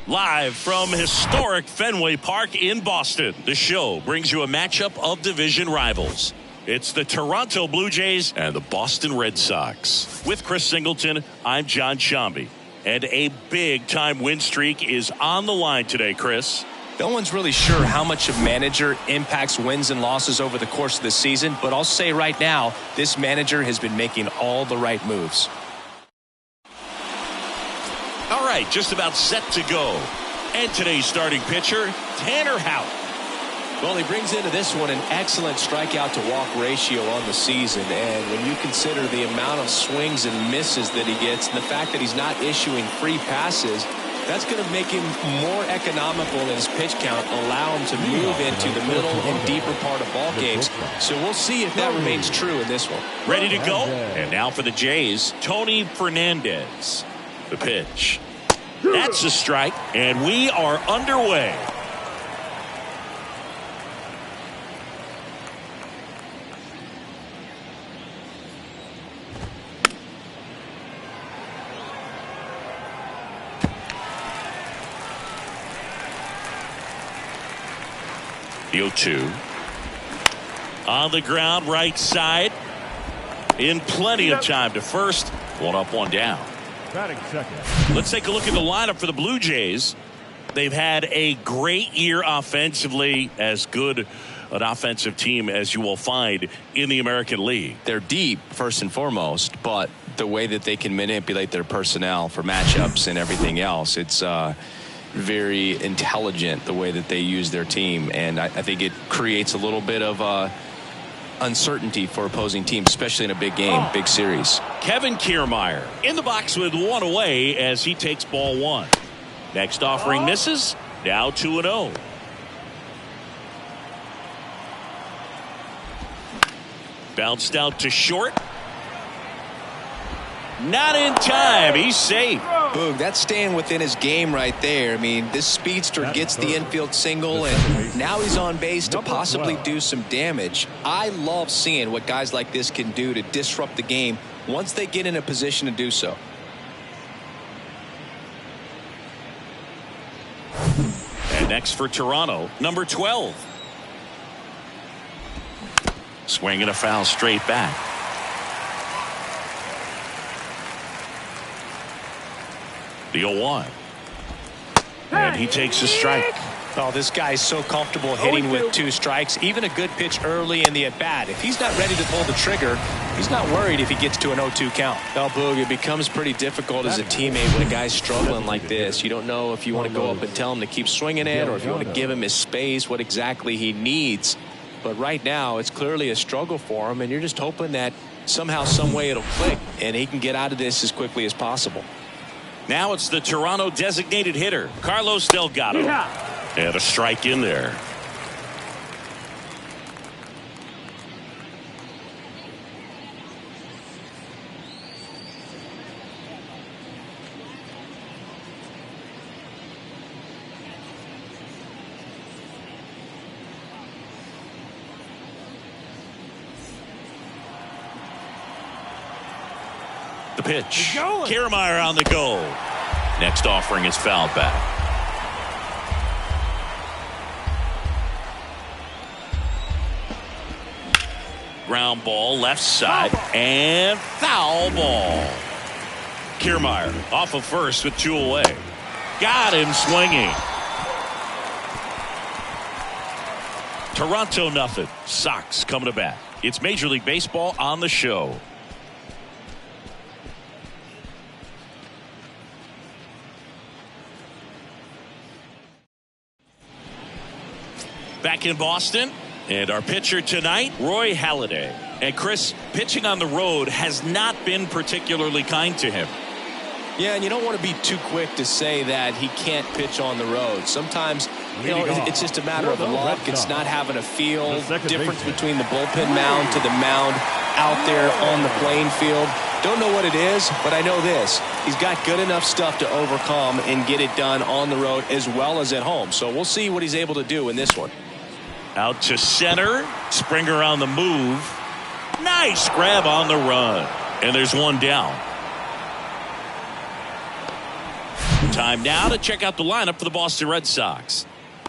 Live from historic Fenway Park in Boston, the show brings you a matchup of division rivals. It's the Toronto Blue Jays and the Boston Red Sox. With Chris Singleton, I'm John Shambi. And a big-time win streak is on the line today, Chris. No one's really sure how much a manager impacts wins and losses over the course of the season, but I'll say right now, this manager has been making all the right moves. All right, just about set to go. And today's starting pitcher, Tanner Houck. Well, he brings into this one an excellent strikeout to walk ratio on the season. And when you consider the amount of swings and misses that he gets and the fact that he's not issuing free passes, that's going to make him more economical in his pitch count, allow him to move into the middle and deeper part of ball games. So we'll see if that remains true in this one. Ready to go? And now for the Jays, Tony Fernandez. The pitch. That's a strike, and we are underway. The 0-2. On the ground, right side. In plenty of time to first. One up, one down. Let's take a look at the lineup for the Blue Jays. They've had a great year offensively, as good an offensive team as you will find in the American League. They're deep, first and foremost, but the way that they can manipulate their personnel for matchups and everything else, it's very intelligent the way that they use their team, and I think it creates a little bit of uncertainty for opposing teams, especially in a big game, big series. Kevin Kiermaier in the box with one away as he takes ball one. Next offering misses. Now 2-0. Bounced out to short. Not in time. He's safe. Boog, that's staying within his game right there. I mean, this speedster gets the infield single, and now he's on base to possibly do some damage. I love seeing what guys like this can do to disrupt the game once they get in a position to do so. And next for Toronto, number 12. Swinging a foul straight back. The 0-1. And he takes a strike. Oh, this guy's so comfortable hitting with 2 strikes. Even a good pitch early in the at-bat. If he's not ready to pull the trigger, he's not worried if he gets to an 0-2 count. Well, Boog, it becomes pretty difficult as a teammate when a guy's struggling like this. You don't know if you want to go up and tell him to keep swinging it or if you want to give him his space, what exactly he needs. But right now, it's clearly a struggle for him, and you're just hoping that somehow, some way it'll click, and he can get out of this as quickly as possible. Now it's the Toronto designated hitter, Carlos Delgado. And a strike in there. The pitch. Kiermaier on the go. Next offering is fouled back. Ground ball left side and foul ball. Kiermaier off of first with 2 away. Got him swinging. Toronto nothing. Sox coming to bat. It's Major League Baseball on the show. Back in Boston, and our pitcher tonight, Roy Halladay. And Chris, pitching on the road has not been particularly kind to him. Yeah, and you don't want to be too quick to say that he can't pitch on the road. Sometimes, you know, it's just a matter of luck. It's not having a feel. Difference between the bullpen mound to the mound out there on the playing field. Don't know what it is, but I know this. He's got good enough stuff to overcome and get it done on the road as well as at home. So we'll see what he's able to do in this one. Out to center. Springer on the move. Nice grab on the run. And there's one down. Time now to check out the lineup for the Boston Red Sox.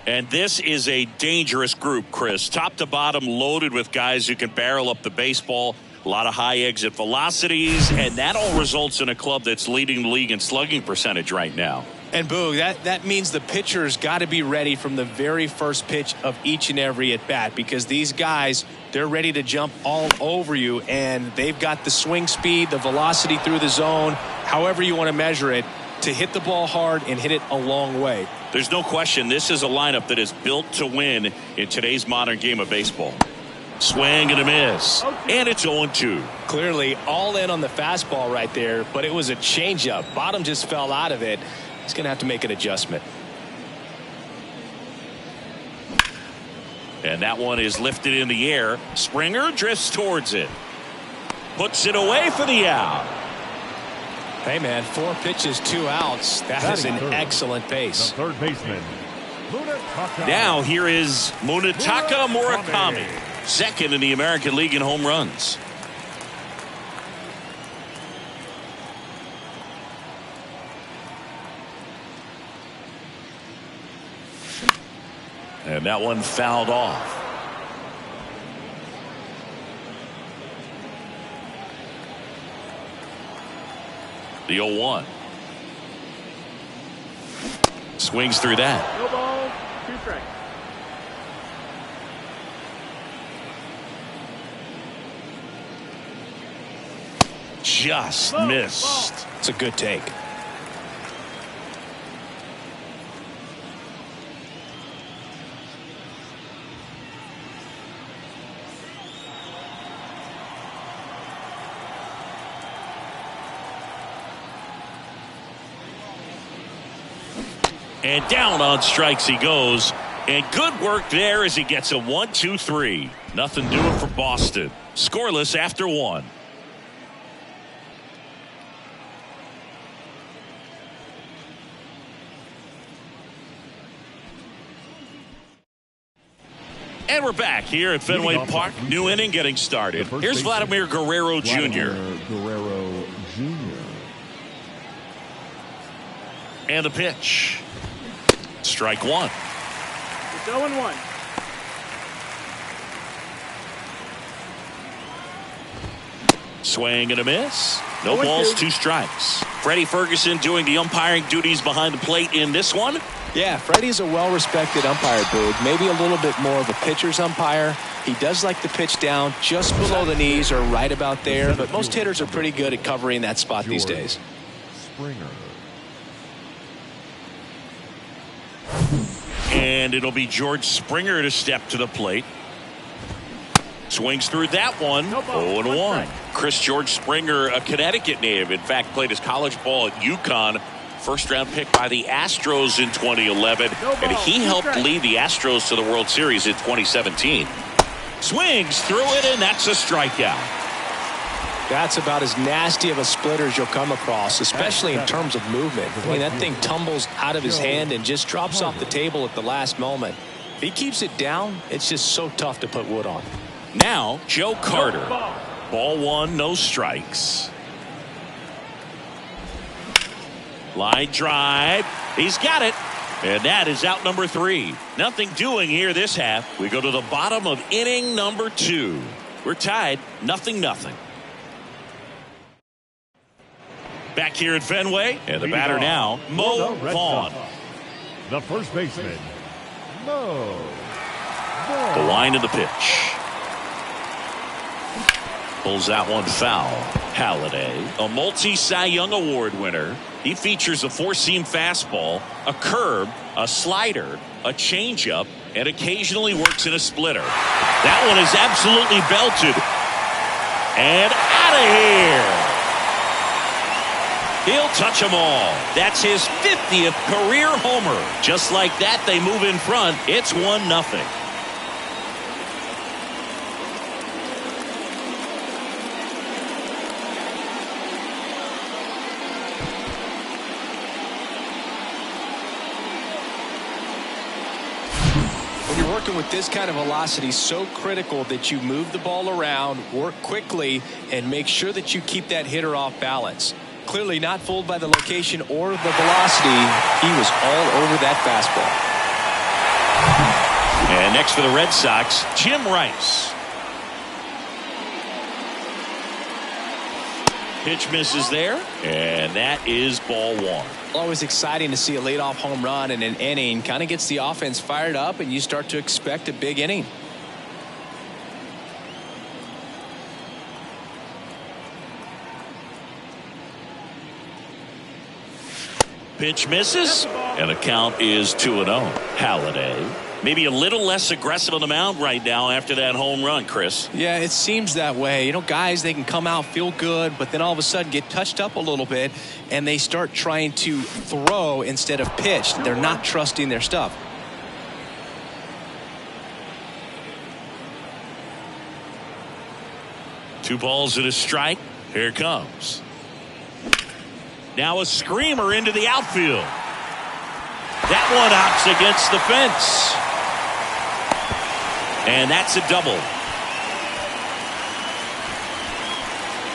And this is a dangerous group, Chris. Top to bottom loaded with guys who can barrel up the baseball. A lot of high exit velocities, and that all results in a club that's leading the league in slugging percentage right now. And Boog, that means the pitcher's got to be ready from the very first pitch of each and every at bat, because these guys, they're ready to jump all over you, and they've got the swing speed, the velocity through the zone, however you want to measure it, to hit the ball hard and hit it a long way. There's no question this is a lineup that is built to win in today's modern game of baseball. Swing and a miss. And it's 0-2. Clearly all in on the fastball right there, but it was a changeup. Bottom just fell out of it. He's going to have to make an adjustment. And that one is lifted in the air. Springer drifts towards it. Puts it away for the out. Hey, man, 4 pitches, 2 outs. That is an excellent pace. The third baseman. Now here is Munetaka Murakami, second in the American League in home runs. And that one fouled off. The 0-1. Swings through that. No ball, 2 strikes. Just missed. It's a good take. And down on strikes he goes. And good work there as he gets a 1-2-3. Nothing doing for Boston. Scoreless after 1. And we're back here at Fenway Park. New inning getting started. Here's Vladimir Guerrero Jr. And the pitch. Strike 1. It's 0-1. Swing and a miss. No balls, 2 strikes. Freddie Ferguson doing the umpiring duties behind the plate in this one. Yeah, Freddie's a well-respected umpire, Boog. Maybe a little bit more of a pitcher's umpire. He does like the pitch down just below the knees or right about there, but most hitters are pretty good at covering that spot these days. Springer. And it'll be George Springer to step to the plate. Swings through that one. 0-1. Chris George Springer, a Connecticut native. In fact, played his college ball at UConn. First round pick by the Astros in 2011. And he helped lead the Astros to the World Series in 2017. Swings through it, and that's a strikeout. That's about as nasty of a splitter as you'll come across, especially in terms of movement. I mean, that thing tumbles out of his hand and just drops off the table at the last moment. If he keeps it down, it's just so tough to put wood on. Now, Joe Carter. Ball 1, no strikes. Line drive. He's got it. And that is out number 3. Nothing doing here this half. We go to the bottom of inning number 2. We're tied 0-0. Back here at Fenway. And the batter now, Mo Vaughn. The first baseman, Mo. The line of the pitch. Pulls that one foul. Halladay, a multi-Cy Young Award winner. He features a 4-seam fastball, a curve, a slider, a changeup, and occasionally works in a splitter. That one is absolutely belted. And out of here. He'll touch them all. That's his 50th career homer. Just like that, they move in front. It's 1-0. Working with this kind of velocity, so critical that you move the ball around, work quickly, and make sure that you keep that hitter off balance. Clearly not fooled by the location or the velocity. He was all over that fastball. And next for the Red Sox, Jim Rice. Pitch misses there, and that is ball one. Always exciting to see a leadoff home run in an inning. Kind of gets the offense fired up, and you start to expect a big inning. Pitch misses, and the count is 2-0. Halladay, maybe a little less aggressive on the mound right now after that home run, Chris. Yeah, it seems that way. You know, guys, they can come out, feel good, but then all of a sudden get touched up a little bit, and they start trying to throw instead of pitch. They're not trusting their stuff. Two balls and a strike. Here it comes. Now a screamer into the outfield. That one hops against the fence. And that's a double.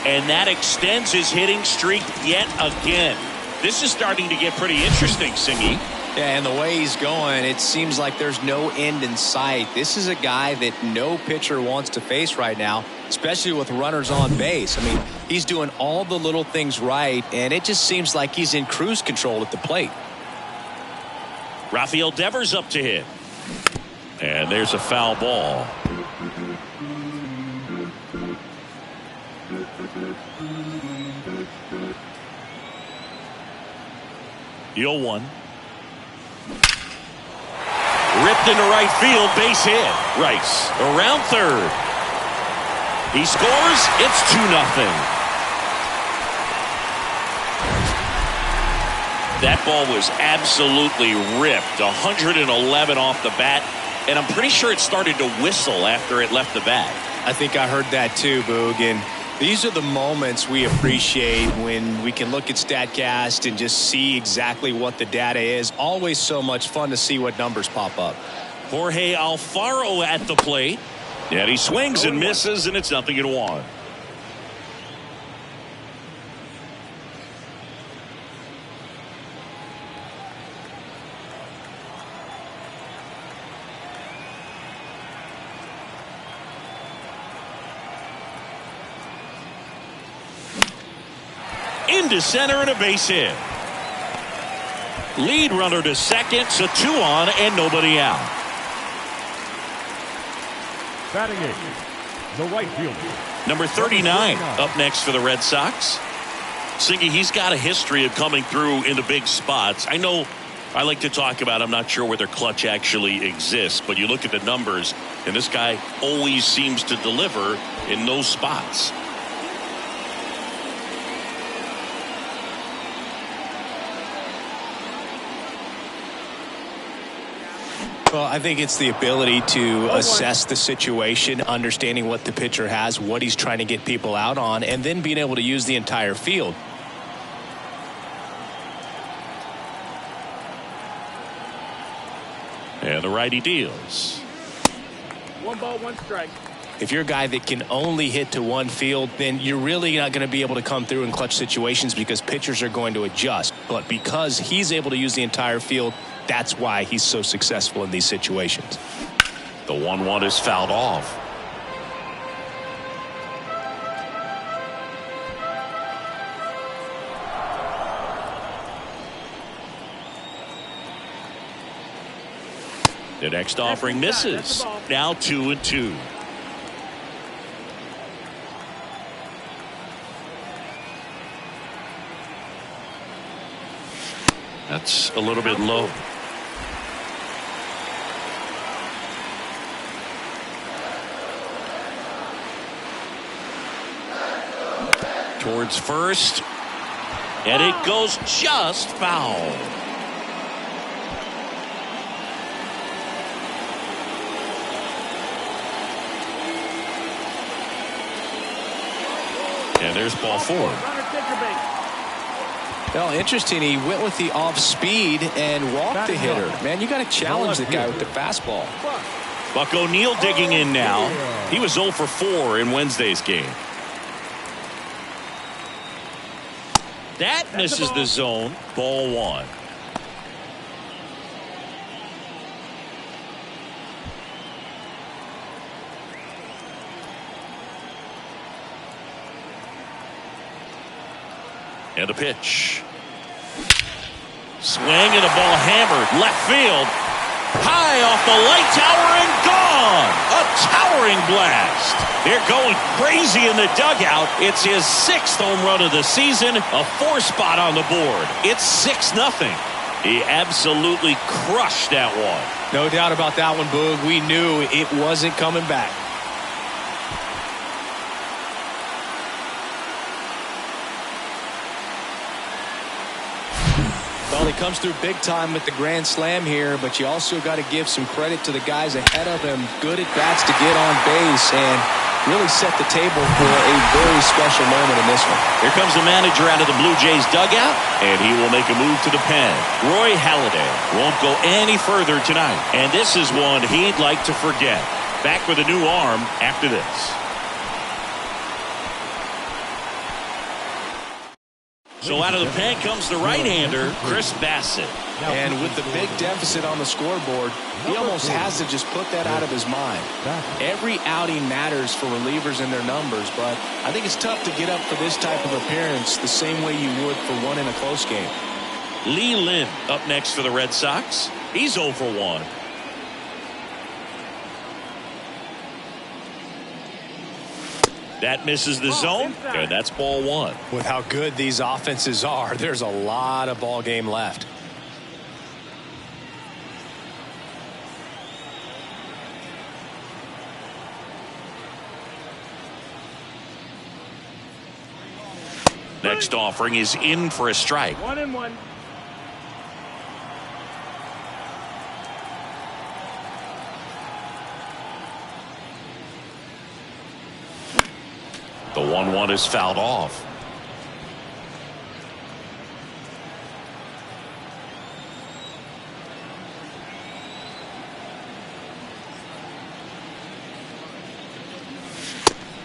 And that extends his hitting streak yet again. This is starting to get pretty interesting, Singy. Yeah, and the way he's going, it seems like there's no end in sight. This is a guy that no pitcher wants to face right now, especially with runners on base. I mean, he's doing all the little things right, and it just seems like he's in cruise control at the plate. Rafael Devers up to hit. And there's a foul ball. The 0-1. Ripped into right field, base hit. Rice around third. He scores. It's 2-0. That ball was absolutely ripped. 111 off the bat. And I'm pretty sure it started to whistle after it left the bat. I think I heard that too, Boog. And these are the moments we appreciate when we can look at StatCast and just see exactly what the data is. Always so much fun to see what numbers pop up. Jorge Alfaro at the plate. And he swings and misses, and it's 0-1. Into center and a base hit. Lead runner to second, so 2 on and nobody out. Batting eighth, the right fielder. Number 39 up next for the Red Sox. Singy, he's got a history of coming through in the big spots. I know I like to talk about, I'm not sure whether clutch actually exists, but you look at the numbers, and this guy always seems to deliver in those spots. Well, I think it's the ability to assess the situation, understanding what the pitcher has, what he's trying to get people out on, and then being able to use the entire field. And the righty deals. 1 ball, 1 strike. If you're a guy that can only hit to one field, then you're really not going to be able to come through in clutch situations because pitchers are going to adjust. But because he's able to use the entire field, that's why he's so successful in these situations. The 1-1 is fouled off. The next offering misses. Now 2-2. That's a little bit low. Towards first, and it goes just foul. And there's ball 4. Well, interesting. He went with the off speed and walked the hitter. Man, you got to challenge the guy with the fastball. Buck O'Neil digging in now. He was 0 for 4 in Wednesday's game. That misses the zone. Ball one. And a pitch. Swing and a ball hammered left field. High off the light tower and gone. A towering blast. They're going crazy in the dugout. It's his 6th home run of the season. A 4 spot on the board. It's 6-0. He absolutely crushed that one. No doubt about that one, Boog. We knew it wasn't coming back. Well, he comes through big time with the grand slam here, but you also got to give some credit to the guys ahead of him. Good at bats to get on base and really set the table for a very special moment in this one. Here comes the manager out of the Blue Jays dugout, and he will make a move to the pen. Roy Halladay won't go any further tonight, and this is one he'd like to forget. Back with a new arm after this. So out of the pen comes the right-hander, Chris Bassett. And with the big deficit on the scoreboard, he almost has to just put that out of his mind. Every outing matters for relievers and their numbers, but I think it's tough to get up for this type of appearance the same way you would for one in a close game. Lee Lynn up next for the Red Sox. He's 0 for 1. That misses the zone, and that's ball one. With how good these offenses are, there's a lot of ball game left. Next offering is in for a strike. 1-1. The 1-1 is fouled off.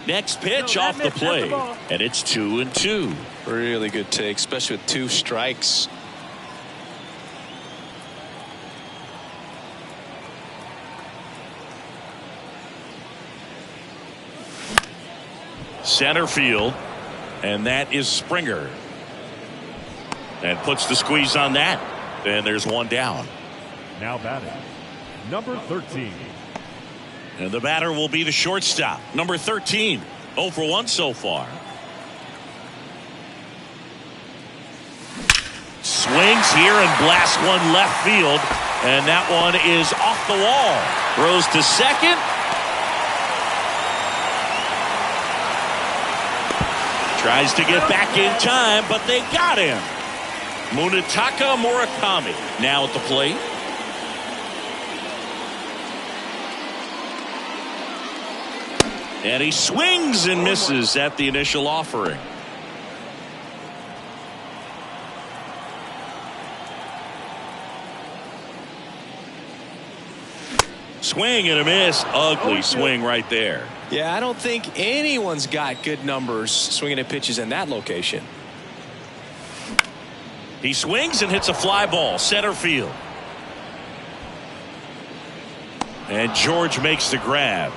Next pitch off the plate, and it's 2-2. Really good take, especially with 2 strikes. Center field, and that is Springer. And puts the squeeze on that. And there's one down. Now batting, number 13. And the batter will be the shortstop, number 13. 0 for 1 so far. Swings here and blasts one left field. And that one is off the wall. Throws to second. Tries to get back in time, but they got him. Munetaka Murakami now at the plate. And he swings and misses at the initial offering. Swing and a miss. Ugly swing right there. Yeah, I don't think anyone's got good numbers swinging at pitches in that location. He swings and hits a fly ball center field. And George makes the grab.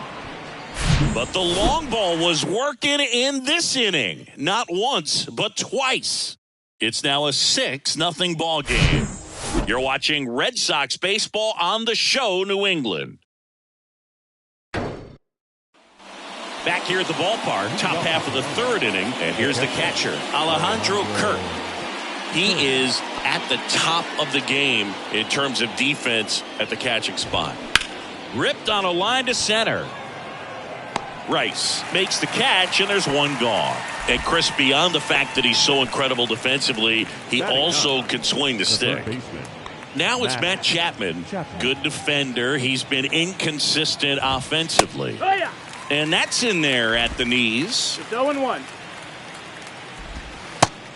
But the long ball was working in this inning. Not once, but twice. It's now a 6-0 ball game. You're watching Red Sox baseball on the show, New England. Back here at the ballpark, top half of the 3rd inning, and here's the catcher, Alejandro Kirk. He is at the top of the game in terms of defense at the catching spot. Ripped on a line to center. Rice makes the catch, and there's one gone. And Chris, beyond the fact that he's so incredible defensively, he also can swing the stick. Now it's Matt Chapman. Good defender. He's been inconsistent offensively. And that's in there at the knees. It's 0-1.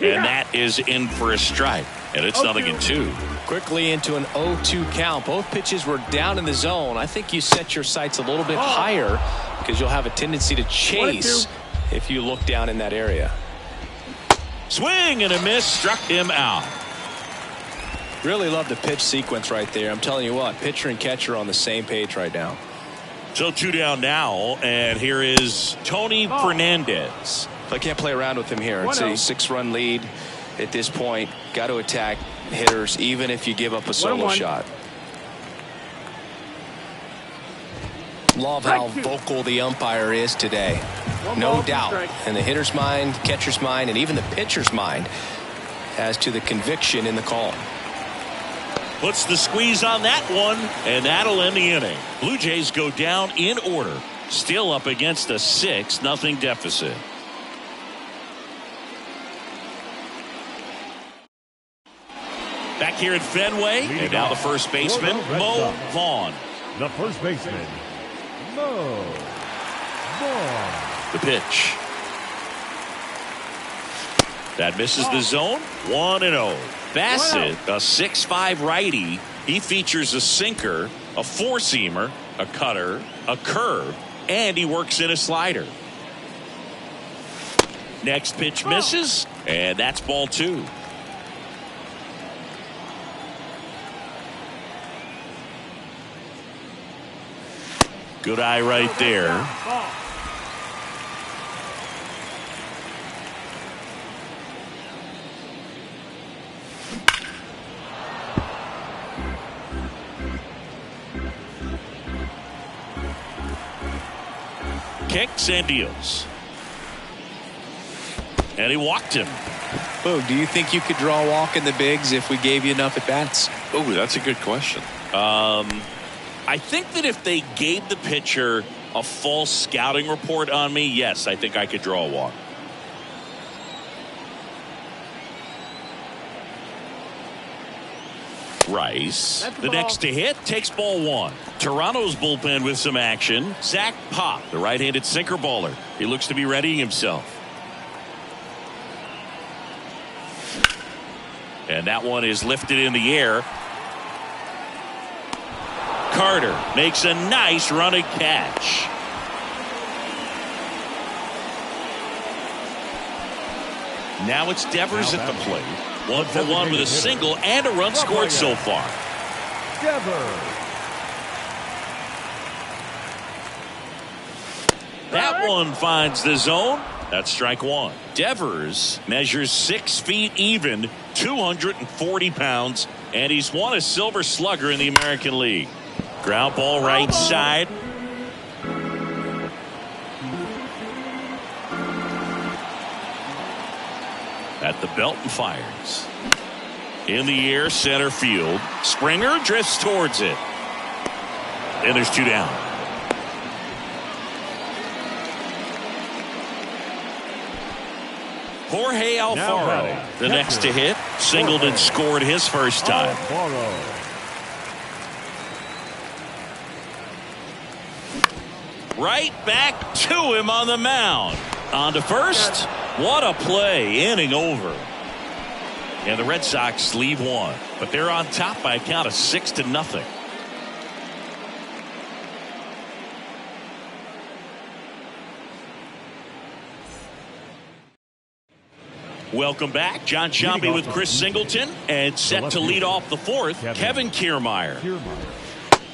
And that is in for a strike. And it's 0-2. Quickly into an 0-2 count. Both pitches were down in the zone. I think you set your sights a little bit higher because you'll have a tendency to chase if you look down in that area. Swing and a miss, struck him out. Really love the pitch sequence right there. I'm telling you what, pitcher and catcher on the same page right now. So 2 down now, and here is Tony Fernandez. I can't play around with him here. It's a 6-run lead at this point. Got to attack hitters, even if you give up a solo shot. Love how vocal the umpire is today. No doubt in the hitter's mind, catcher's mind, and even the pitcher's mind as to the conviction in the call. Puts the squeeze on that one, and that'll end the inning. Blue Jays go down in order, still up against a 6-0 deficit. Back here at Fenway, and now the first baseman, Mo Vaughn. The first baseman, Mo Vaughn. The pitch. That misses the zone. 1-0. Bassett, a 6'5" righty. He features a sinker, a four-seamer, a cutter, a curve, and he works in a slider. Next pitch misses, and that's ball 2. Good eye right there. Kicks and deals. And he walked him. Boog, do you think you could draw a walk in the bigs if we gave you enough at bats? Oh, that's a good question. I think that if they gave the pitcher a false scouting report on me, yes, I think I could draw a walk. Rice, the next to hit, takes ball 1. Toronto's bullpen with some action. Zach Pop, the right-handed sinker baller. He looks to be readying himself. And that one is lifted in the air. Carter makes a nice running catch. Now it's Devers at the plate. 1 for 1 with a single and a run scored so far. Devers. That one finds the zone. That's strike 1. Devers measures 6 feet even, 240 pounds, and he's won a Silver Slugger in the American League. Ground ball right side. At the belt and fires. In the air, center field. Springer drifts towards it. And there's 2 down. Jorge Alfaro, the next to hit. Singled and scored his first time. Right back to him on the mound. On to first. What a play. Inning over. And the Red Sox leave 1. But they're on top by a count of 6-0. Welcome back. John Sciambi with Chris Singleton. And set to lead off the 4th, Kevin Kiermaier.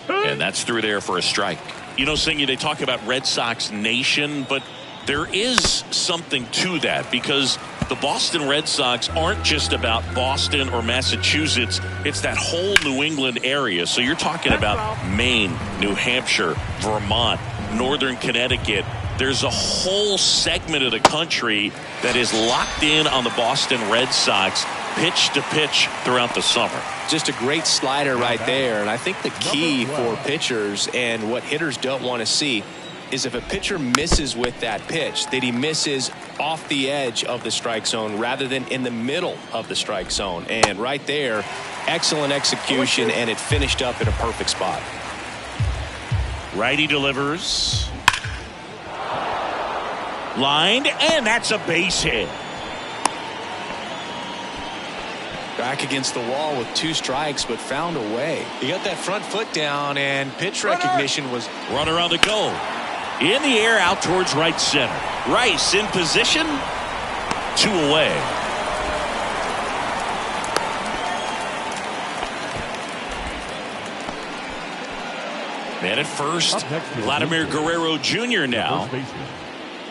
And that's through there for a strike. You know, Singy, they talk about Red Sox Nation, but there is something to that because the Boston Red Sox aren't just about Boston or Massachusetts. It's that whole New England area. So you're talking about Maine, New Hampshire, Vermont, Northern Connecticut. There's a whole segment of the country that is locked in on the Boston Red Sox pitch to pitch throughout the summer. Just a great slider right there. And I think the key for pitchers and what hitters don't want to see is if a pitcher misses with that pitch, that he misses off the edge of the strike zone rather than in the middle of the strike zone. And right there, excellent execution, and it finished up in a perfect spot. Righty delivers. Lined, and that's a base hit. Back against the wall with 2 strikes, but found a way. He got that front foot down, and pitch recognition was... Runner on the go. In the air, out towards right center. Rice in position. 2 away. And at first, Vladimir Guerrero Jr. now.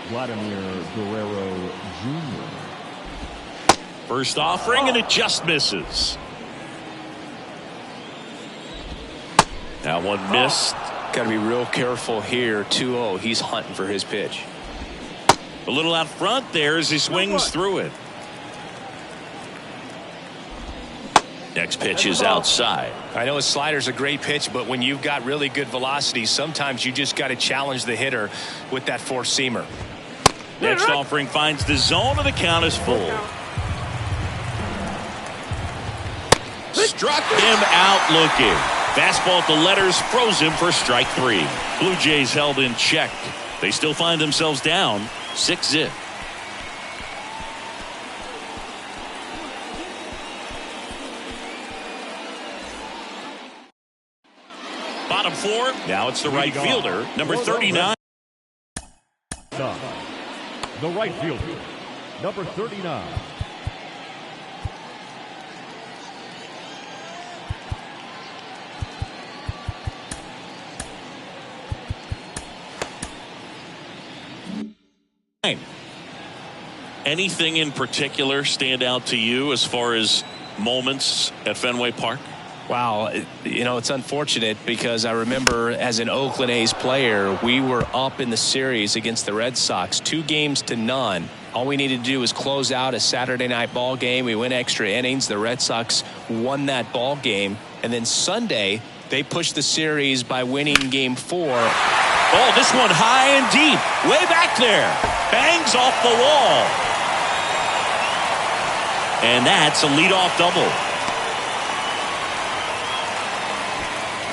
Vladimir Guerrero Jr. First offering, and it just misses. That one missed. Got to be real careful here. 2-0. He's hunting for his pitch. A little out front there as he swings through it. Next pitch is outside. I know his slider's a great pitch, but when you've got really good velocity, sometimes you just got to challenge the hitter with that four-seamer. Next offering finds the zone, and the count is full. Struck him out looking. Fastball at the letters froze him for strike 3. Blue Jays held in check. They still find themselves down 6-0. Bottom 4. Now it's the right fielder, number 39. The right fielder, number 39. Anything in particular stand out to you as far as moments at Fenway Park? Wow, you know, it's unfortunate because I remember as an Oakland A's player, we were up in the series against the Red Sox 2-0. All we needed to do was close out a Saturday night ball game. We went extra innings. The Red Sox won that ball game. And then Sunday, they pushed the series by winning game 4. Oh, this one high and deep, way back there. Bangs off the wall. And that's a leadoff double.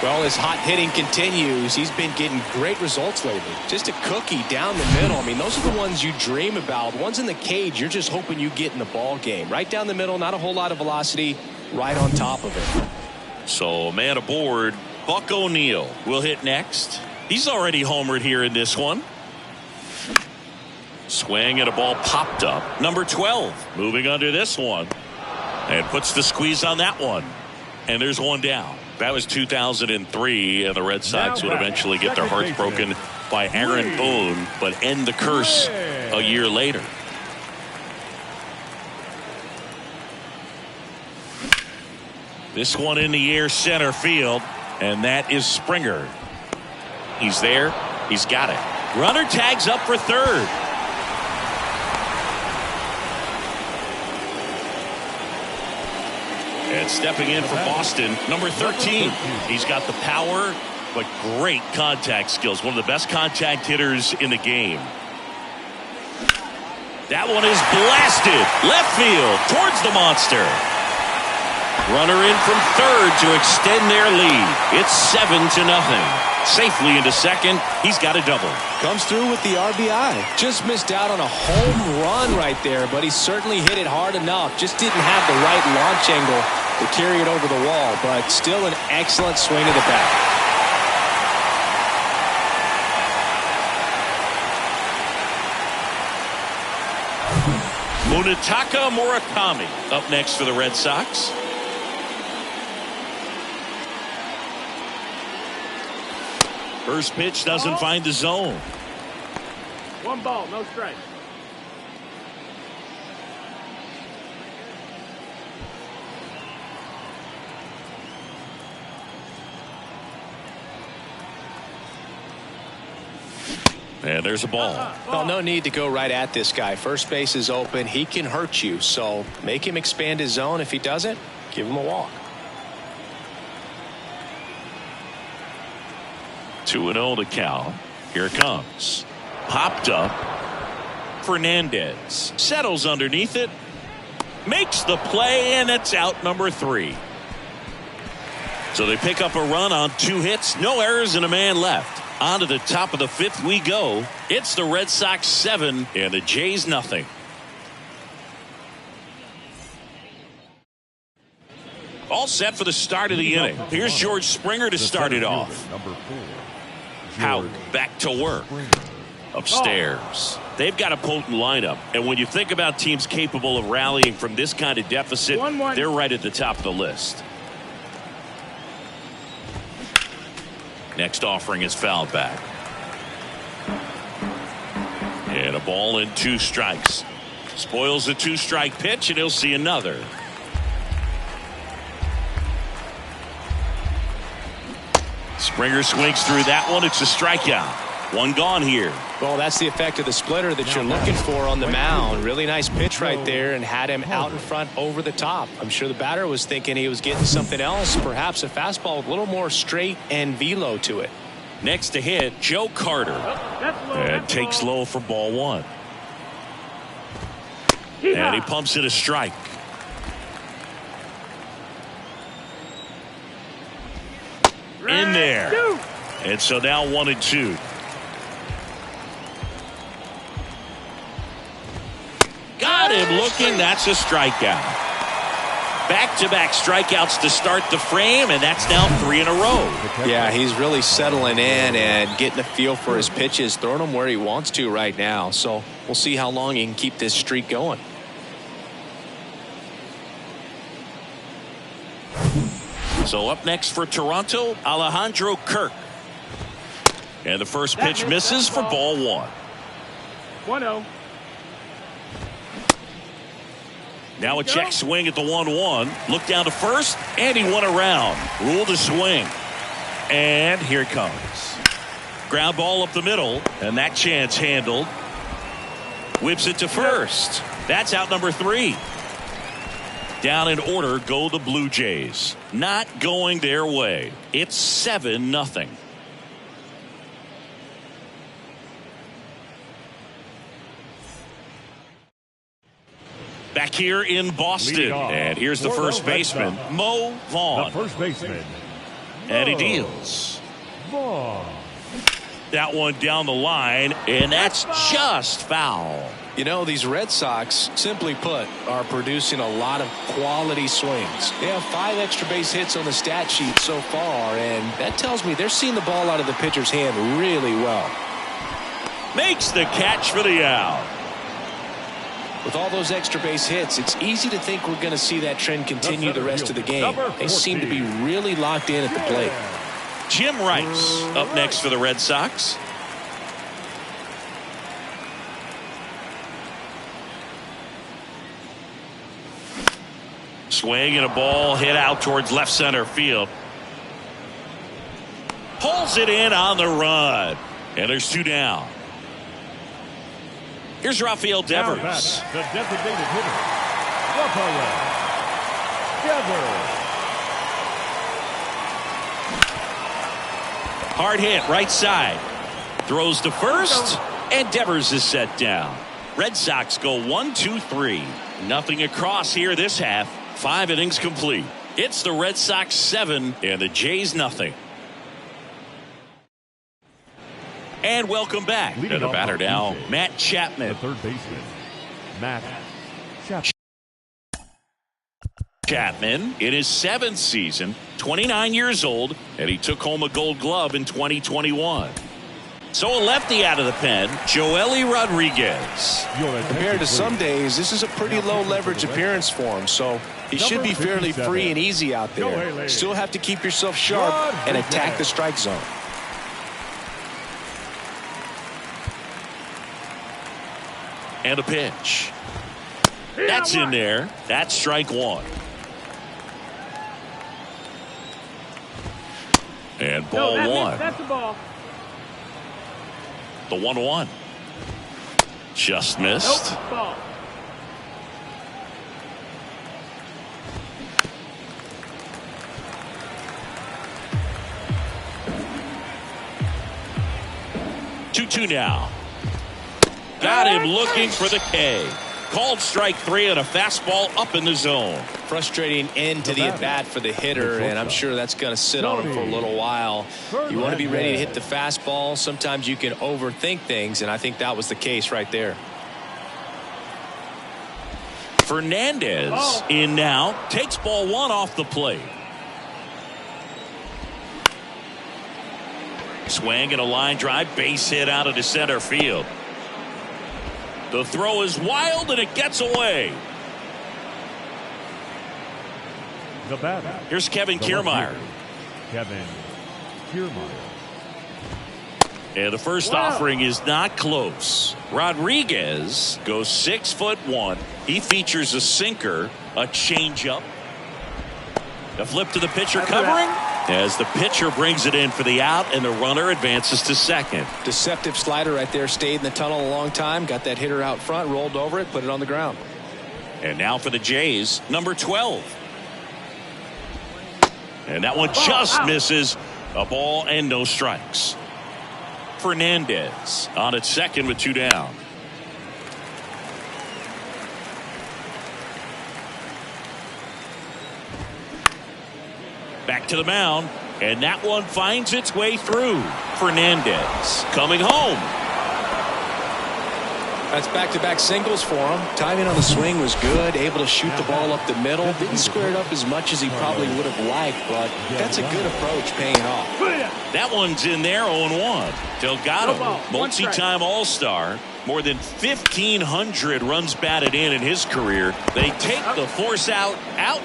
Well, his hot hitting continues. He's been getting great results lately. Just a cookie down the middle. I mean, those are the ones you dream about. Ones in the cage, you're just hoping you get in the ball game. Right down the middle, not a whole lot of velocity, right on top of it. So, man aboard, Buck O'Neil will hit next. He's already homered here in this one. Swing and a ball popped up. Number 12 moving under this one. And puts the squeeze on that one. And there's one down. That was 2003, and the Red Sox would eventually get their hearts broken by Aaron Boone, but end the curse a year later. This one in the air center field, and that is Springer. He's there. He's got it. Runner tags up for third. And stepping in for Boston, number 13. He's got the power, but great contact skills. One of the best contact hitters in the game. That one is blasted. Left field towards the monster. Runner in from third to extend their lead. It's 7-0. Safely into second. He's got a double. Comes through with the RBI. Just missed out on a home run right there, but he certainly hit it hard enough. Just didn't have the right launch angle to carry it over the wall, but still an excellent swing of the bat. Munetaka Murakami up next for the Red Sox. First pitch doesn't find the zone. 1 ball, no strike. And there's a ball. Well, no need to go right at this guy. First base is open. He can hurt you. So make him expand his zone. If he doesn't, give him a walk. 2-0 to count. Here it comes. Popped up. Fernandez settles underneath it. Makes the play, and it's out number 3. So they pick up a run on 2 hits. No errors and a man left. On to the top of the 5th we go. It's the Red Sox 7 and the Jays nothing. All set for the start of the inning. Here's George Springer to start it off. Number 4. Howard back to work. Upstairs. They've got a potent lineup. And when you think about teams capable of rallying from this kind of deficit, they're right at the top of the list. Next offering is fouled back. And a ball and 2 strikes. Spoils the 2-strike pitch, and he'll see another. Springer swings through that one. It's a strikeout. 1 gone here. Well, that's the effect of the splitter that you're looking for on the mound. Really nice pitch right there and had him out in front over the top. I'm sure the batter was thinking he was getting something else, perhaps a fastball with a little more straight and velo to it. Next to hit, Joe Carter. And takes low for ball 1. And he pumps it a strike. In there. And so now 1-2. Got him looking. That's a strikeout. Back-to-back strikeouts to start the frame, and that's now 3 in a row. Yeah, he's really settling in and getting a feel for his pitches, throwing them where he wants to right now. So we'll see how long he can keep this streak going. So up next for Toronto, Alejandro Kirk. And the first pitch misses for ball 1. 1-0. Now a check swing at the 1-1. Look down to first, and he went around. Ruled a swing. And here it comes. Ground ball up the middle, and that chance handled. Whips it to first. That's out number 3. Down in order go the Blue Jays. Not going their way. It's 7-0. Back here in Boston. And here's the first baseman, Mo Vaughn. The first baseman. And he deals. That one down the line, and that's just foul. You know, these Red Sox, simply put, are producing a lot of quality swings. They have 5 extra base hits on the stat sheet so far, and that tells me they're seeing the ball out of the pitcher's hand really well. Makes the catch for the out. With all those extra base hits, it's easy to think we're going to see that trend continue the rest of the game. They seem to be really locked in at the plate. Jim Rice up next for the Red Sox. Swing and a ball hit out towards left center field. Pulls it in on the run. And there's 2 down. Here's Rafael Devers. The designated hitter, Rafael Devers. Hard hit right side. Throws to first, and Devers is set down. Red Sox go 1-2-3. Nothing across here this half. 5 innings complete. It's the Red Sox 7 and the Jays nothing. And welcome back. To the batter now, Matt Chapman. The third baseman, Matt Chapman. Chapman in his 7th season, 29 years old, and he took home a Gold Glove in 2021. So a lefty out of the pen, Joely Rodriguez. Compared to some days, this is a pretty low leverage appearance for him, so he should be fairly free and easy out there. Still have to keep yourself sharp and attack the strike zone. And a pitch. That's in there. That's strike 1. And ball 1. That's the ball. The 1-1. Just missed. Nope, ball. Two now. Got him looking for the K. Called strike 3 and a fastball up in the zone. Frustrating end to the at-bat for the hitter, and I'm sure that's going to sit on him for a little while. You want to be ready to hit the fastball. Sometimes you can overthink things, and I think that was the case right there. Fernandez in now. Takes ball 1 off the plate. Swing and a line drive. Base hit out into center field. The throw is wild, and it gets away. The batter. Here's Kevin Kiermaier. Kevin Kiermaier. And the first offering is not close. Rodriguez goes 6'1". He features a sinker, a changeup, a flip to the pitcher covering as the pitcher brings it in for the out, and the runner advances to second. Deceptive slider right there. Stayed in the tunnel a long time. Got that hitter out front, rolled over it, put it on the ground. And now for the Jays, number 12. And that one just misses. A ball and no strikes. Fernandez on at second with 2 down. Back to the mound, and that one finds its way through. Fernandez coming home. That's back-to-back singles for him. Timing on the swing was good. Able to shoot the ball up the middle. Didn't square it up as much as he probably would have liked, but that's a good approach, paying off. That one's in there, 0-1. Delgado, multi-time All-Star. More than 1,500 runs batted in his career. They take the force out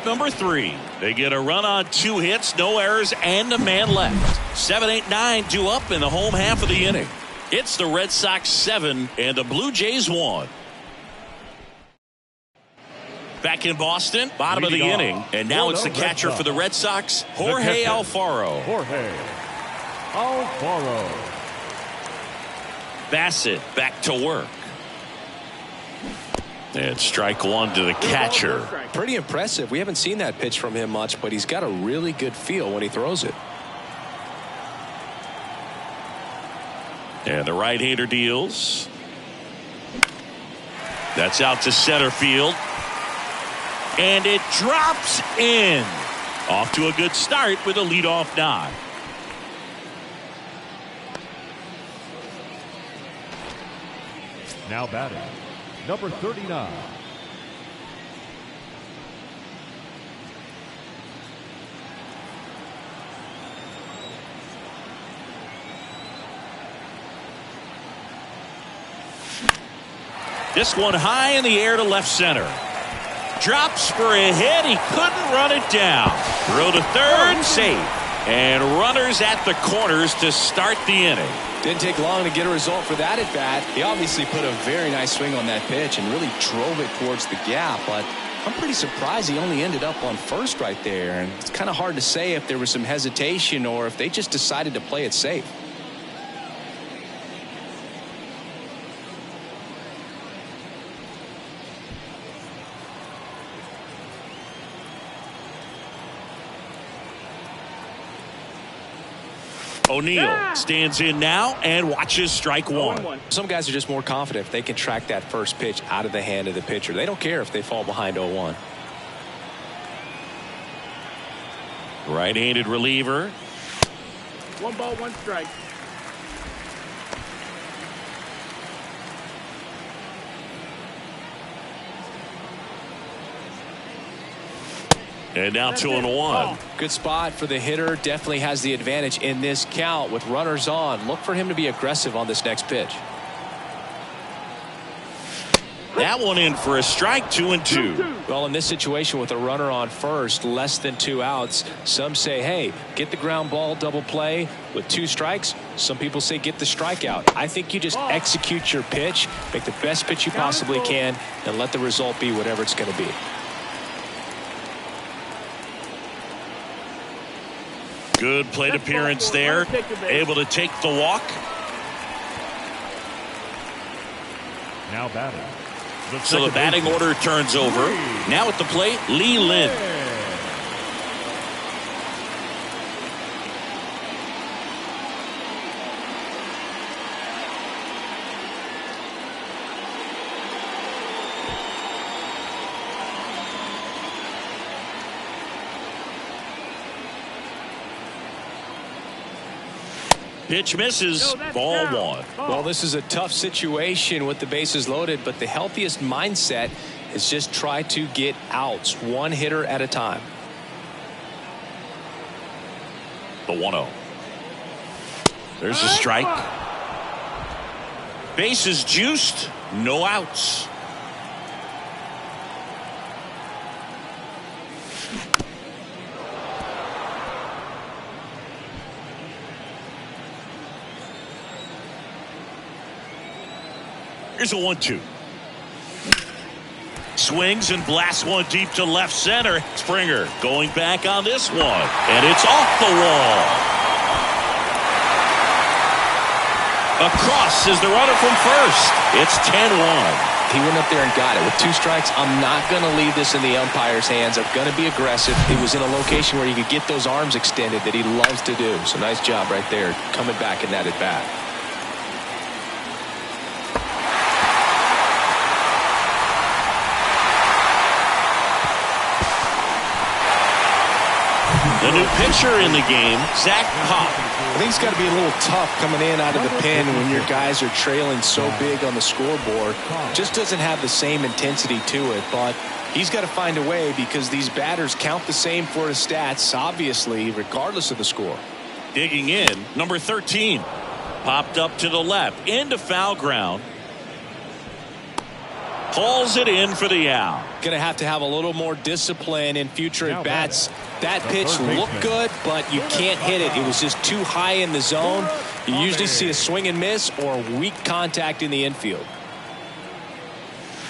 number 3. They get a run on 2 hits, no errors, and a man left. 7, 8, 9 due up in the home half of the inning. It's the Red Sox 7 and the Blue Jays 1. Back in Boston, bottom of the inning, and now it's the catcher for the Red Sox, Jorge Alfaro. Bassett back to work. And strike one to the catcher. Pretty impressive. We haven't seen that pitch from him much, but he's got a really good feel when he throws it. And the right-hander deals. That's out to center field. And it drops in. Off to a good start with a leadoff nod. Now batting, number 39. This one high in the air to left center. Drops for a hit. He couldn't run it down. Throw to third, safe. And runners at the corners to start the inning. Didn't take long to get a result for that at bat. He obviously put a very nice swing on that pitch and really drove it towards the gap. But I'm pretty surprised he only ended up on first right there. And it's kind of hard to say if there was some hesitation or if they just decided to play it safe. O'Neill stands in now and watches strike one. Some guys are just more confident if they can track that first pitch out of the hand of the pitcher. They don't care if they fall behind 0-1. Right-handed reliever. 1 ball, 1 strike. And now 2-1. Good spot for the hitter. Definitely has the advantage in this count with runners on. Look for him to be aggressive on this next pitch. That one in for a strike, 2-2. Well, in this situation with a runner on first, less than 2 outs, some say, hey, get the ground ball, double play with 2 strikes. Some people say get the strikeout. I think you just execute your pitch, make the best pitch you possibly can, and let the result be whatever it's going to be. Good plate appearance there. Able to take the walk. Now batting. So the batting order turns over. Now at the plate, Lee Lin. Pitch misses. Ball 1. Well, this is a tough situation with the bases loaded, but the healthiest mindset is just try to get outs, 1 hitter at a time. The 1-0. There's a strike. Bases juiced. No outs. Here's a 1-2. Swings and blasts one deep to left center. Springer going back on this one, and it's off the wall. Across is the runner from first. It's 10-1. He went up there and got it. With 2 strikes, I'm not going to leave this in the umpire's hands. I'm going to be aggressive. It was in a location where he could get those arms extended that he loves to do. So nice job right there, coming back in that at bat. The new pitcher in the game, Zach Pop. I think it's got to be a little tough coming in out of the pen when your guys are trailing so big on the scoreboard. Just doesn't have the same intensity to it, but he's got to find a way because these batters count the same for his stats, obviously, regardless of the score. Digging in, number 13. Popped up to the left, into foul ground. Hauls it in for the out. Going to have a little more discipline in future at bats. That pitch looked good, but you can't hit it. It was just too high in the zone. You usually see a swing and miss or weak contact in the infield.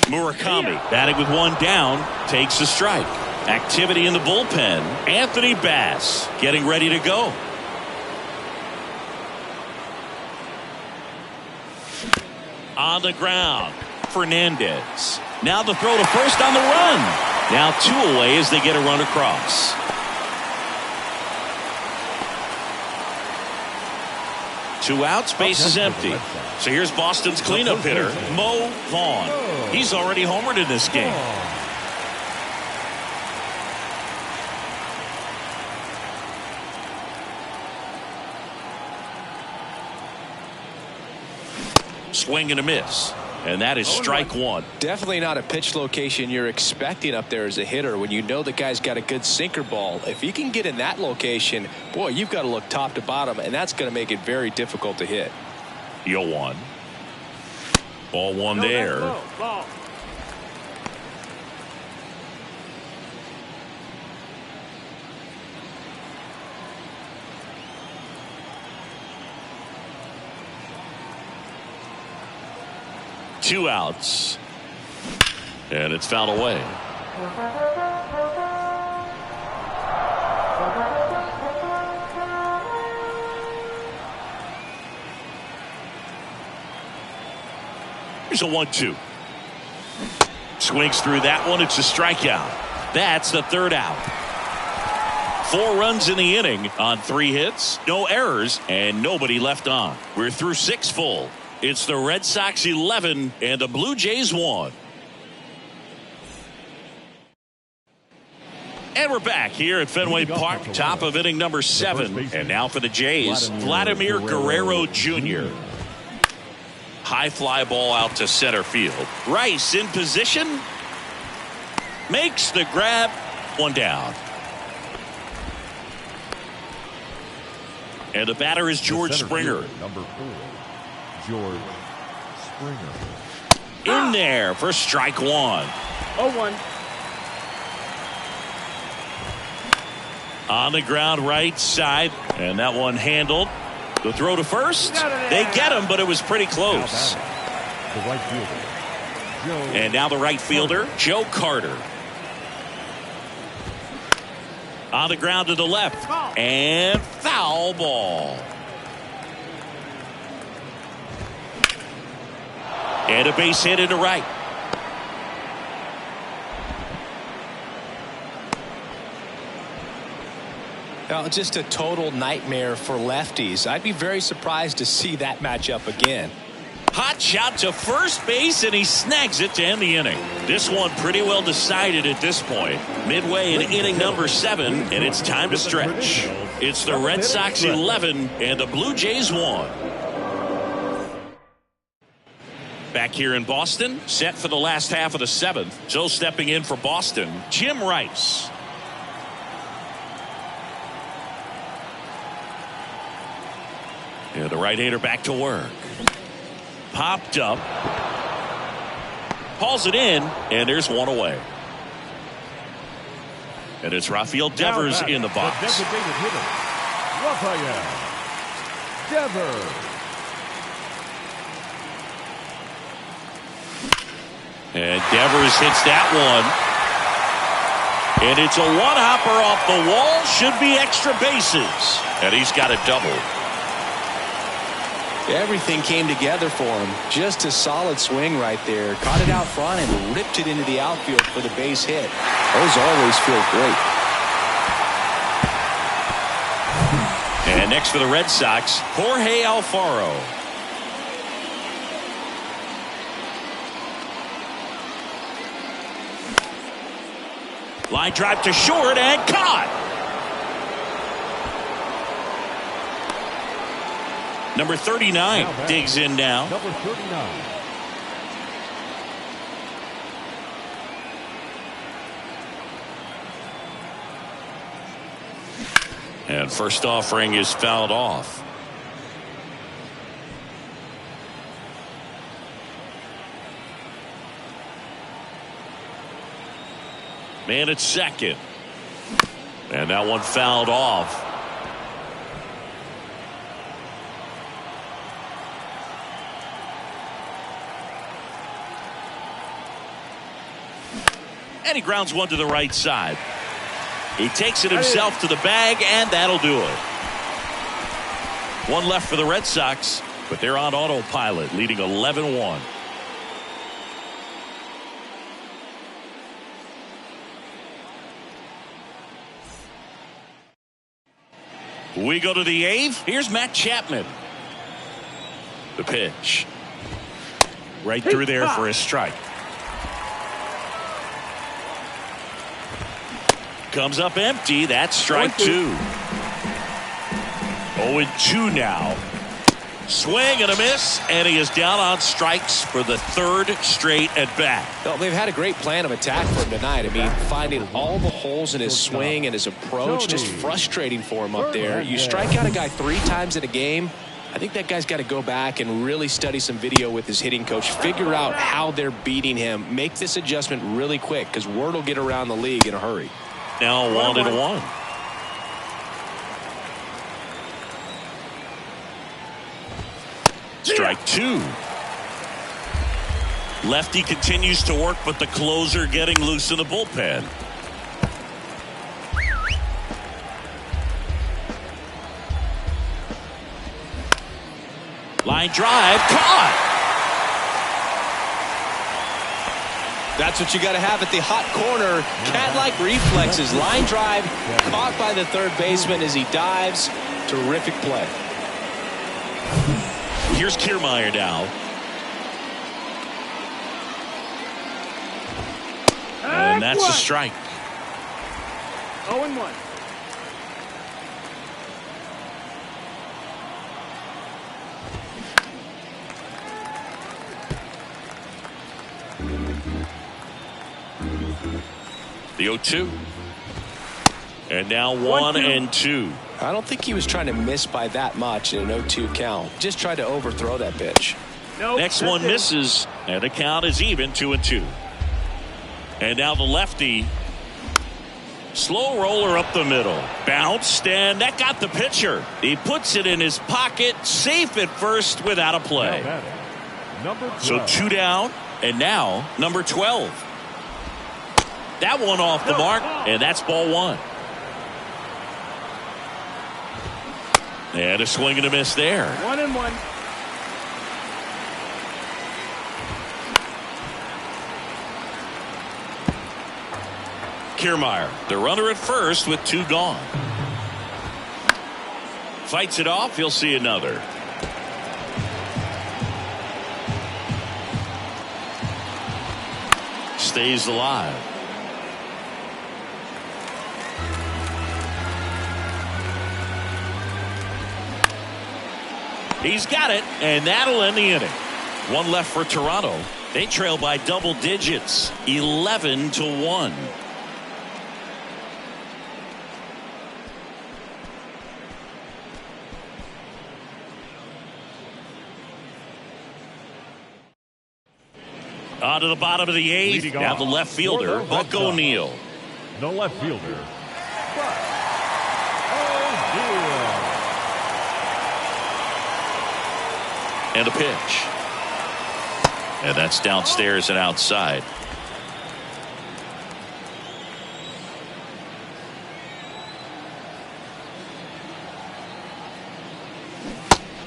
Murakami batting with 1 down, takes a strike. Activity in the bullpen. Anthony Bass getting ready to go. On the ground, Fernandez. Now the throw to first on the run. Now 2 away as they get a run across. Two outs, base is empty. So here's Boston's cleanup hitter, Mo Vaughn. He's already homered in this game. Swing and a miss. And that is strike 1. Definitely not a pitch location you're expecting up there as a hitter when you know the guy's got a good sinker ball. If he can get in that location, boy, you've got to look top to bottom, and that's going to make it very difficult to hit. 0-1. Ball 1 there. Ball. Two outs. And it's fouled away. Here's a 1-2. Swings through that one. It's a strikeout. That's the 3rd out. 4 runs in the inning on 3 hits, no errors, and nobody left on. We're through 6 full. It's the Red Sox 11 and the Blue Jays 1. And we're back here at Fenway Park, top of inning number 7. And now for the Jays, Vladimir Guerrero Jr. High fly ball out to center field. Rice in position. Makes the grab. 1 down. And the batter is George Springer. Number 4. George Springer. In there for strike 1. 0-1. On the ground right side, and that one handled. The throw to first. They get him, but it was pretty close. The right fielder, And now the right fielder, Joe Carter. On the ground to the left, and foul ball. And a base hit into right. Now, just a total nightmare for lefties. I'd be very surprised to see that matchup again. Hot shot to first base, and he snags it to end the inning. This one pretty well decided at this point. Midway in inning number 7, and it's time to stretch. It's the Red Sox 11 and the Blue Jays 1. Back here in Boston, set for the last half of the 7th. So stepping in for Boston, Jim Rice. Yeah, the right-hander back to work. Popped up. Hauls it in, and there's 1 away. And it's Rafael Devers in the box. The designated hitter, Rafael Devers. And Devers hits that one. And it's a one-hopper off the wall. Should be extra bases. And he's got a double. Everything came together for him. Just a solid swing right there. Caught it out front and ripped it into the outfield for the base hit. Those always feel great. And next for the Red Sox, Jorge Alfaro. Line drive to short and caught. Number 39 digs in now. Number 39. And first offering is fouled off. Man at second. And that one fouled off. And he grounds one to the right side. He takes it himself to the bag, and that'll do it. One left for the Red Sox, but they're on autopilot, leading 11-1. We go to the eighth. Here's Matt Chapman. The pitch. Right through there for a strike. Comes up empty. That's strike two. 0-2 now. Swing and a miss, and he is down on strikes for the third straight at bat. Well, they've had a great plan of attack for him tonight. I mean, finding all the holes in his swing and his approach, just frustrating for him up there. You strike out a guy 3 times in a game, I think that guy's got to go back and really study some video with his hitting coach, figure out how they're beating him, make this adjustment really quick, because word will get around the league in a hurry. Now 1-1. Strike two. Lefty continues to work, but the closer getting loose in the bullpen. Line drive, caught. That's what you got to have at the hot corner. Cat-like reflexes. Line drive, caught by the third baseman as he dives. Terrific play. Here's Kiermaier now. And that's a strike. 0-1. The 0-2. And now 1-2. I don't think he was trying to miss by that much in an 0-2 count. Just tried to overthrow that pitch. Nope, Next one misses, and the count is even, 2-2. And now the lefty. Slow roller up the middle. Bounced, and that got the pitcher. He puts it in his pocket, safe at first without a play. Number 12. So 2 down, and now number 12. That one off the mark, and that's ball 1. And a swing and a miss there. 1-1. Kiermaier, the runner at first with 2 gone. Fights it off. He'll see another. Stays alive. He's got it, and that'll end the inning. One left for Toronto. They trail by double digits, 11-1. On to the bottom of the 8th. Now the left fielder, Buck O'Neil. The left fielder. And a pitch. And that's downstairs and outside.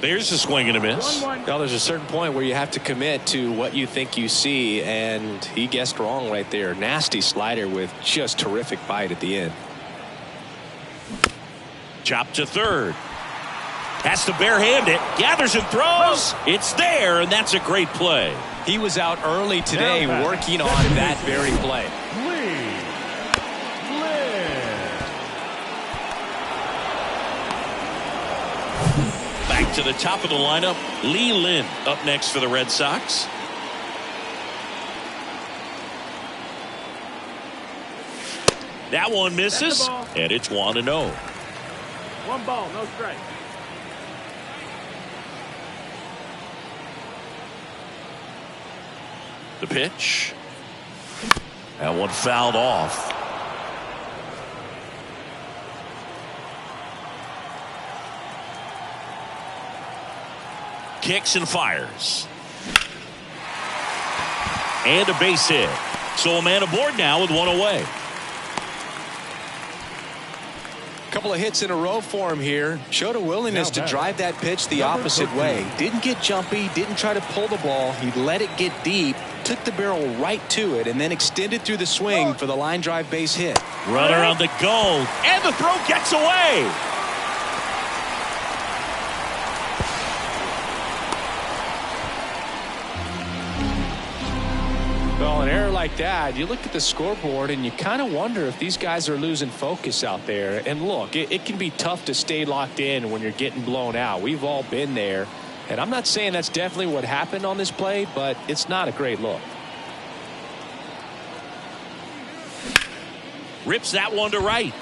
There's a swing and a miss. Well, there's a certain point where you have to commit to what you think you see, and he guessed wrong right there. Nasty slider with just terrific bite at the end. Chop to third. Has to barehand it. Gathers and throws. It's there, and that's a great play. He was out early today working on that very play. Back to the top of the lineup, Lee Lin up next for the Red Sox. That one misses, and it's 1-0. 1 ball, no strike. The pitch. That one fouled off. Kicks and fires. And a base hit. So a man aboard now with one away. Couple of hits in a row for him here. Showed a willingness to drive that pitch the opposite way. Didn't get jumpy, didn't try to pull the ball. He let it get deep, took the barrel right to it, and then extended through the swing for the line drive base hit. Runner on the go, and the throw gets away. Well, an error like that, you look at the scoreboard and you kind of wonder if these guys are losing focus out there. And look, it can be tough to stay locked in when you're getting blown out. We've all been there. And I'm not saying that's definitely what happened on this play, but it's not a great look. Rips that one to right.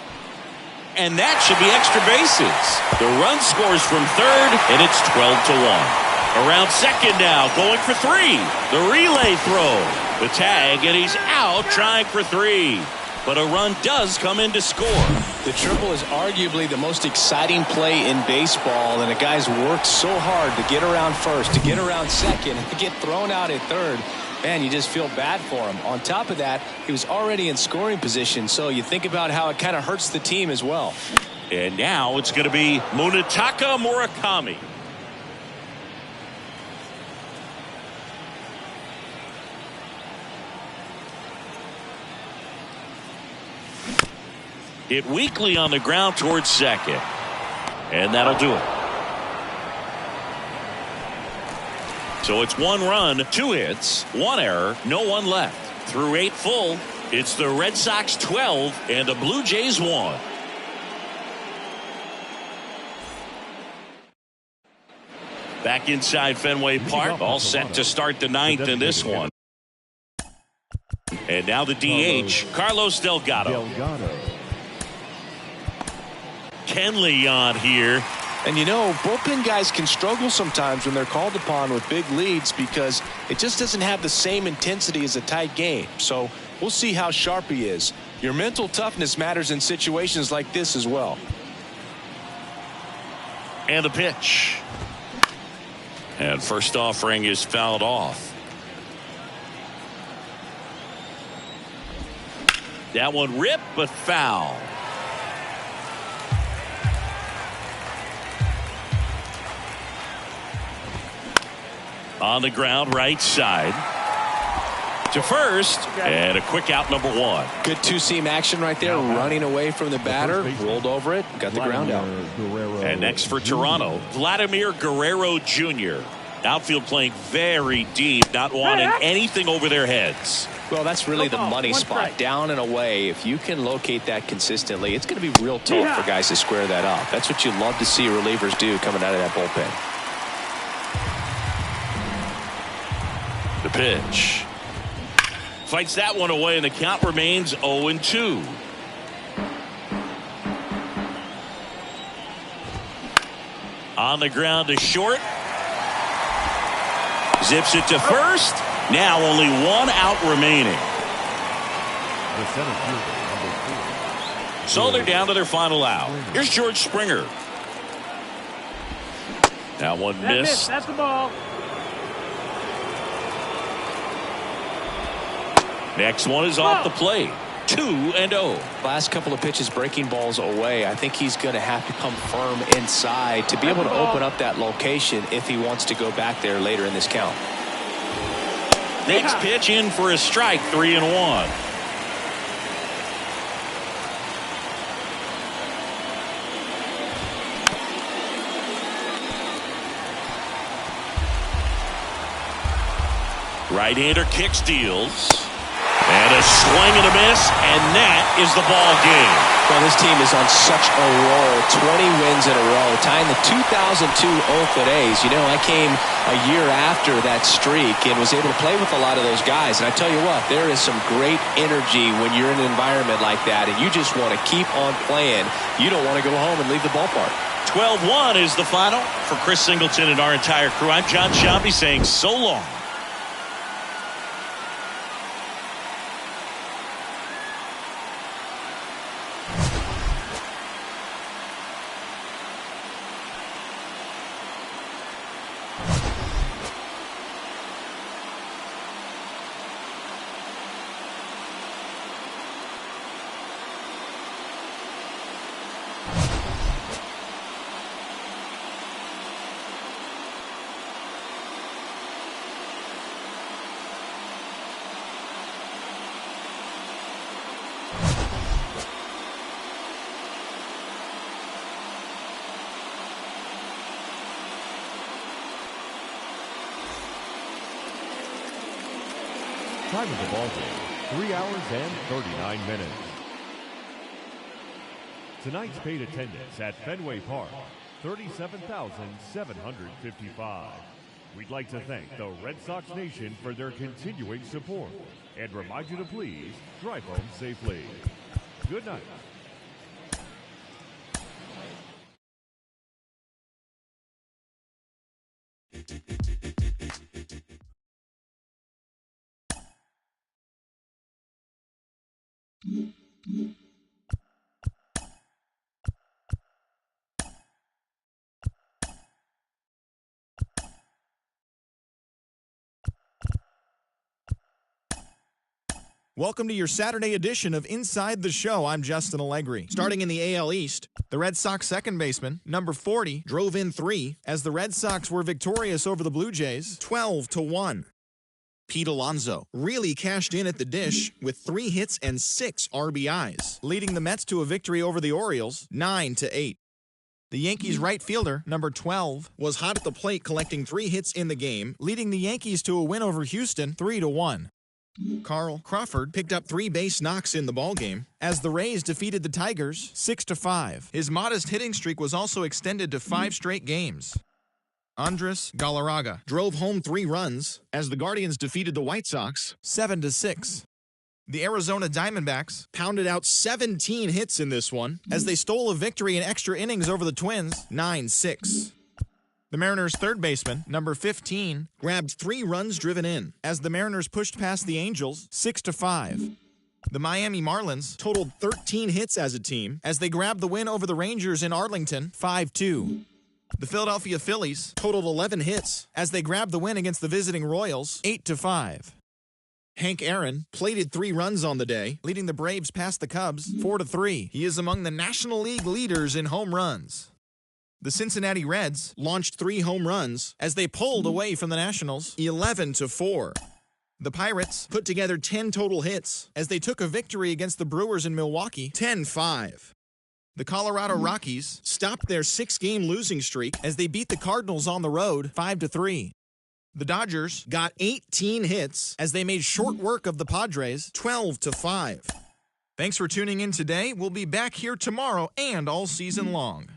And that should be extra bases. The run scores from third, and it's 12-1. Around second now, going for 3. The relay throw. The tag, and he's out trying for 3. But a run does come in to score. The triple is arguably the most exciting play in baseball, and a guy's worked so hard to get around first, to get around second, and to get thrown out at third. Man, you just feel bad for him. On top of that, he was already in scoring position, so you think about how it kind of hurts the team as well. And now it's going to be Munetaka Murakami. Hit weakly on the ground towards second. And that'll do it. So it's 1 run, 2 hits, 1 error, no one left. Through 8 full, it's the Red Sox 12 and the Blue Jays 1. Back inside Fenway Park, all set to start the 9th in this one. And now the DH, Carlos Delgado. Kenley on here. And you know, bullpen guys can struggle sometimes when they're called upon with big leads because it just doesn't have the same intensity as a tight game. So we'll see how sharp he is. Your mental toughness matters in situations like this as well. And the pitch. And first offering is fouled off. That one ripped, but foul. On the ground, right side. To first, and a quick out, number 1. Good two-seam action right there, running away from the batter, rolled over it, got the ground out. And next for Toronto, Vladimir Guerrero Jr. Outfield playing very deep, not wanting anything over their heads. Well, that's really the money spot, down and away. If you can locate that consistently, it's going to be real tough for guys to square that up. That's what you love to see relievers do coming out of that bullpen. The pitch. Fights that one away, and the count remains 0-2. On the ground to short. Zips it to first. Now only 1 out remaining. So they're down to their final out. Here's George Springer. Now one missed. That's the ball. Next one is off the plate. 2-0. Last couple of pitches breaking balls away. I think he's going to have to come firm inside to be able to open up that location if he wants to go back there later in this count. Next pitch in for a strike. 3-1. Right-hander kick steals. And a swing and a miss, and that is the ball game. Well, this team is on such a roll. 20 wins in a row, tying the 2002 Oakland A's. You know, I came a year after that streak and was able to play with a lot of those guys. And I tell you what, there is some great energy when you're in an environment like that, and you just want to keep on playing. You don't want to go home and leave the ballpark. 12-1 is the final. For Chris Singleton and our entire crew, I'm John Sciambi saying so long. Time of the ball game, 3 hours and 39 minutes. Tonight's paid attendance at Fenway Park, 37,755. We'd like to thank the Red Sox Nation for their continuing support and remind you to please drive home safely. Good night. Welcome to your Saturday edition of Inside the Show. I'm Justin Allegri. Starting in the AL East, the Red Sox second baseman, number 40, drove in 3 as the Red Sox were victorious over the Blue Jays, 12-1. Pete Alonso really cashed in at the dish with 3 hits and 6 RBIs, leading the Mets to a victory over the Orioles, 9-8. The Yankees right fielder, number 12, was hot at the plate collecting 3 hits in the game, leading the Yankees to a win over Houston, 3-1. Carl Crawford picked up 3 base knocks in the ballgame as the Rays defeated the Tigers 6-5. His modest hitting streak was also extended to 5 straight games. Andres Galarraga drove home 3 runs as the Guardians defeated the White Sox 7-6. The Arizona Diamondbacks pounded out 17 hits in this one as they stole a victory in extra innings over the Twins 9-6. The Mariners' third baseman, number 15, grabbed 3 runs driven in as the Mariners pushed past the Angels 6-5. The Miami Marlins totaled 13 hits as a team as they grabbed the win over the Rangers in Arlington 5-2. The Philadelphia Phillies totaled 11 hits as they grabbed the win against the visiting Royals 8-5. Hank Aaron plated 3 runs on the day, leading the Braves past the Cubs 4-3. He is among the National League leaders in home runs. The Cincinnati Reds launched 3 home runs as they pulled away from the Nationals 11-4. The Pirates put together 10 total hits as they took a victory against the Brewers in Milwaukee 10-5. The Colorado Rockies stopped their 6-game losing streak as they beat the Cardinals on the road 5-3. The Dodgers got 18 hits as they made short work of the Padres 12-5. Thanks for tuning in today. We'll be back here tomorrow and all season long.